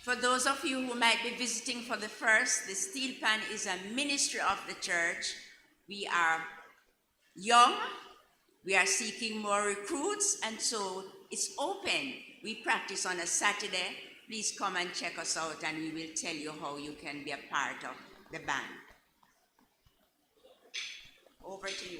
For those of you who might be visiting for the first, the Steel Pan is a ministry of the church. We are young, we are seeking more recruits, and so it's open. We practice on a Saturday. Please come and check us out, and we will tell you how you can be a part of the band. Over to you.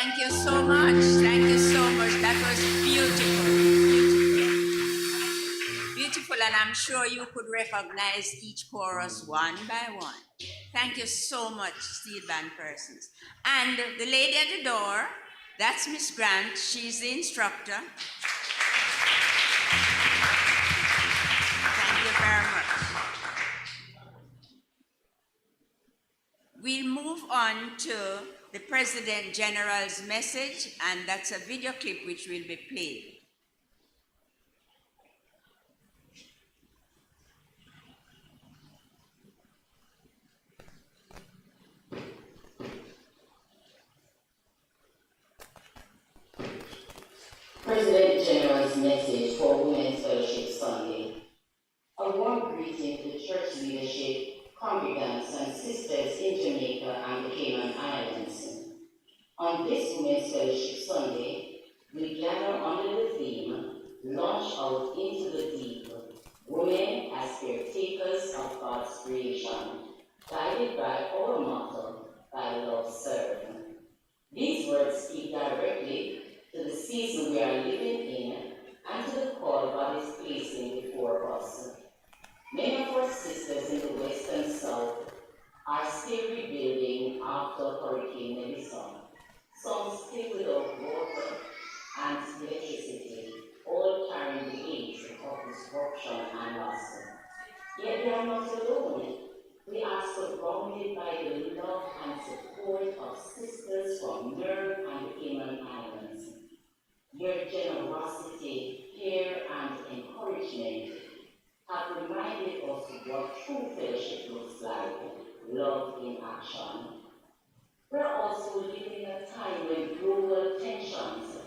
Thank you so much. Thank you so much. That was beautiful. Beautiful. Beautiful, and I'm sure you could recognize each chorus one by one. Thank you so much, steel band persons. And the lady at the door, that's Miss Grant. She's the instructor. Thank you very much. We'll move on to the President General's message, and that's a video clip which will be played. President General's message for Women's Fellowship Sunday. A warm greeting to church leadership, congregants, and sisters in Jamaica and the Cayman Islands. On this Women's Fellowship Sunday, we gather under the theme, Launch Out into the Deep, Women as Caretakers of God's Creation, guided by our motto, By Love Serve. These words speak directly to the season we are living in and to the call God is placing before us. Many of our sisters in the West and South are still rebuilding after Hurricane Medley. Some still without water and electricity, all carrying the weight of destruction and loss. Yet they are not alone. We are surrounded by the love and support of sisters from Merv and the Cayman Islands. Your generosity, care, and encouragement have reminded us what true fellowship looks like, love in action. We're also living in a time when global tensions,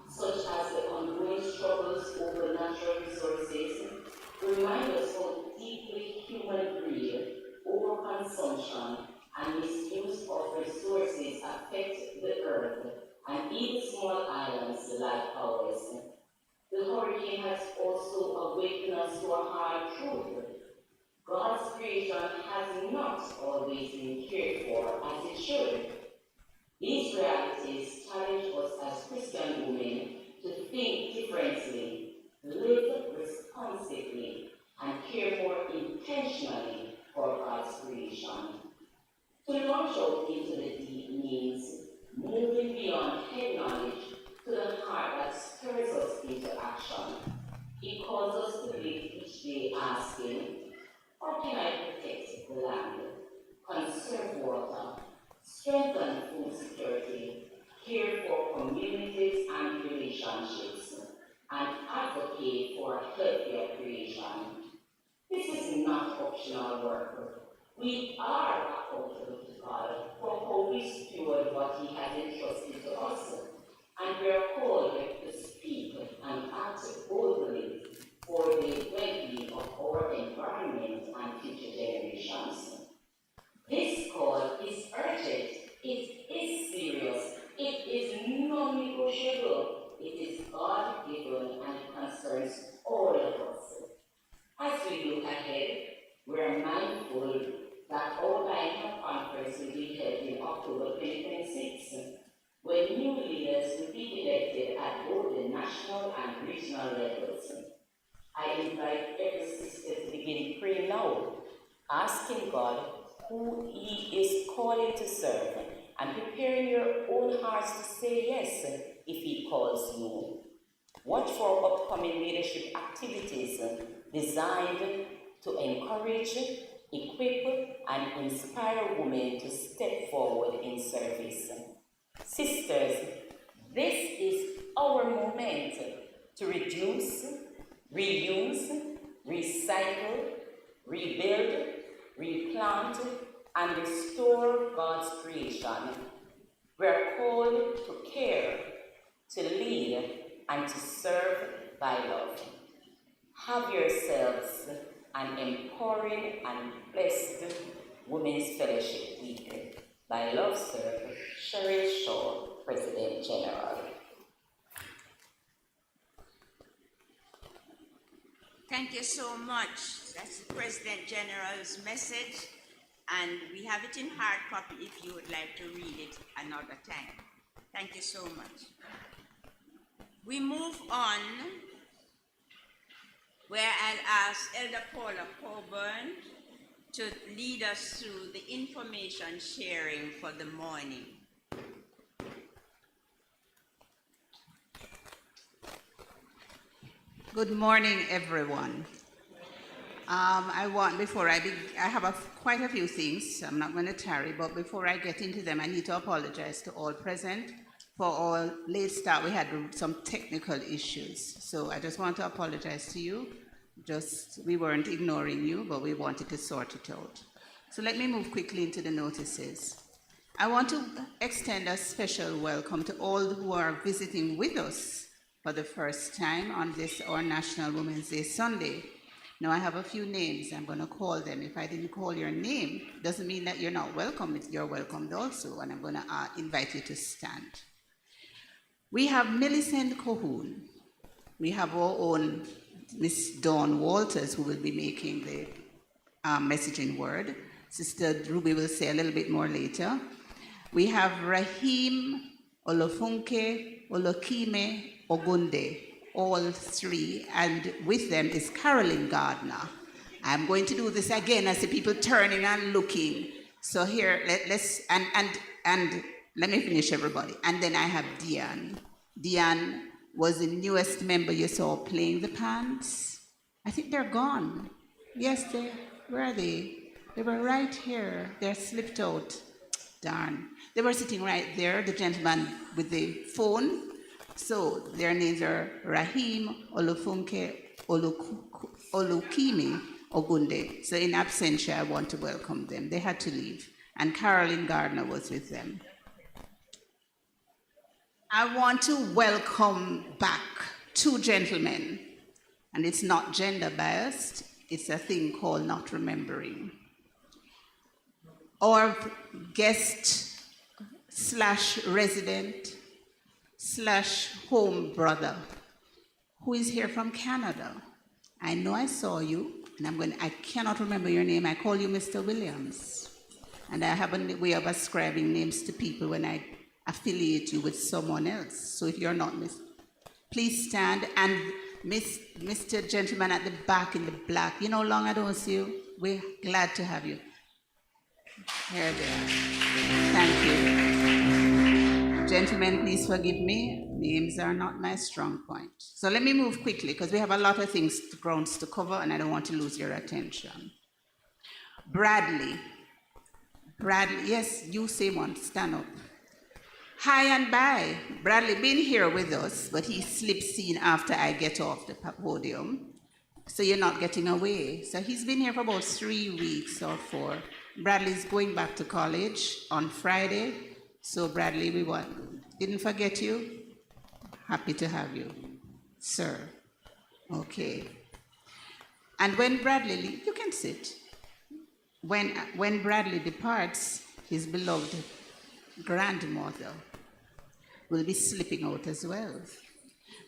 such as the ongoing struggles over natural resources, remind us how deeply human greed, overconsumption, and misuse of resources affect the earth and even small islands like ours. The hurricane has also awakened us to a hard truth. God's creation has not always been cared for as it should. These realities challenge us as Christian women to think differently, live responsibly, and care more intentionally for God's creation. To launch out into the deep means moving beyond head knowledge to the heart that stirs us into action. It calls us to live each day asking, how can I protect the land, conserve water, strengthen food security, care for communities and relationships, and advocate for a healthier creation? This is not optional work. We are accountable to God for how we steward what He has entrusted to us, and we are called to speak and act boldly for the well-being of our environment and future generations. This call is urgent, it is serious, it is non-negotiable, it is God-given, and it concerns all of us. As we look ahead, we are mindful that our biennial conference will be held in October 2026, when new leaders will be elected at both the national and regional levels. I invite every sister to begin praying now, asking God who He is calling to serve, and preparing your own hearts to say yes if He calls you. Watch for upcoming leadership activities designed to encourage, equip, and inspire women to step forward in service. Sisters, this is our moment to reduce, reuse, recycle, rebuild, replant, and restore God's creation. We are called to care, to lead, and to serve by love. Have yourselves an empowering and blessed Women's Fellowship Week. By love, serve, Cheryl Shaw, President General. Thank you so much. That's the President General's message, and we have it in hard copy if you would like to read it another time. Thank Thank you so much. We move on where I'll ask Elder Paula Coburn to lead us through the information sharing for the morning. Good morning, everyone. I have quite a few things. I'm not going to tarry, but before I get into them, I need to apologize to all present. For our late start, we had some technical issues. So I just want to apologize to you. We weren't ignoring you, but we wanted to sort it out. So let me move quickly into the notices. I want to extend a special welcome to all who are visiting with us for the first time on this, our National Women's Day Sunday. Now I have a few names, I'm going to call them. If I didn't call your name, doesn't mean that you're not welcome, you're welcomed also, and I'm going to invite you to stand. We have Millicent Cohoon. We have our own Miss Dawn Walters, who will be making the messaging word. Sister Ruby will say a little bit more later. We have Rahim, Olofunke, Olokime, Ogunde, all three, and with them is Carolyn Gardner. I'm going to do this again as the people turning and looking. So here, let me finish, everybody. And then I have Diane. Diane was the newest member you saw playing the pans. I think they're gone. Yes, where are they? They were right here. They're slipped out. Darn. They were sitting right there, the gentleman with the phone. So their names are Rahim, Olufunke, Olukimi, Ogunde. So in absentia, I want to welcome them. They had to leave. And Carolyn Gardner was with them. I want to welcome back two gentlemen. And it's not gender biased. It's a thing called not remembering. Our guest / resident / home brother, who is here from Canada. I know I saw you, and I cannot remember your name. I call you Mr. Williams. And I have a way of ascribing names to people when I affiliate you with someone else. So if you're not please stand. And Mr. Gentleman at the back in the black, you know how long I don't see you? We're glad to have you. Here they are. Thank you. Gentlemen, please forgive me. Names are not my strong point. So let me move quickly because we have a lot of grounds to cover and I don't want to lose your attention. Bradley, yes, you say one, stand up. Hi and bye. Bradley been here with us, but he slips in after I get off the podium. So you're not getting away. So he's been here for about 3 weeks or 4. Bradley's going back to college on Friday. So Bradley, didn't forget you. Happy to have you, sir. Okay. And when Bradley leaves, you can sit. When Bradley departs, his beloved grandmother will be slipping out as well.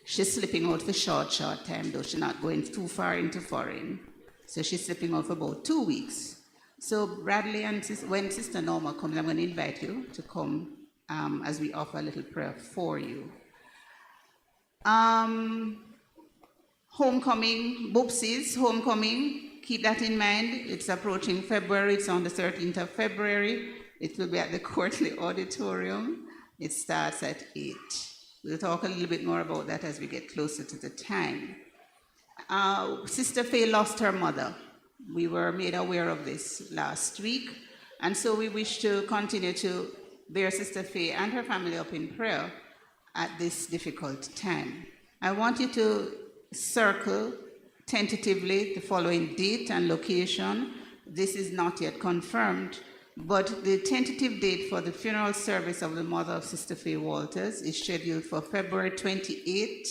She's slipping out for short time, though she's not going too far into foreign. So she's slipping out for about 2 weeks. So Bradley and when Sister Norma comes, I'm going to invite you to come as we offer a little prayer for you. Homecoming, Boopsies, homecoming, keep that in mind. It's approaching February. It's on the 13th of February. It will be at the Courtly Auditorium. It starts at 8. We'll talk a little bit more about that as we get closer to the time. Sister Faye lost her mother. We were made aware of this last week, and so we wish to continue to bear Sister Faye and her family up in prayer at this difficult time. I want you to circle tentatively the following date and location. This is not yet confirmed, but the tentative date for the funeral service of the mother of Sister Faye Walters is scheduled for February 28,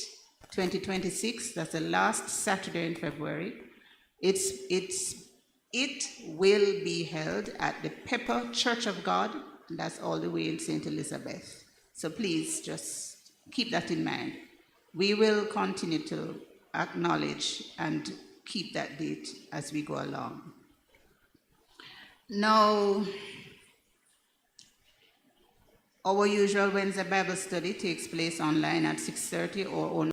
2026. That's the last Saturday in February. It will be held at the Pepper Church of God, and that's all the way in St. Elizabeth. So please just keep that in mind. We will continue to acknowledge and keep that date as we go along. Now, Our usual Wednesday Bible study takes place online at 6:30 or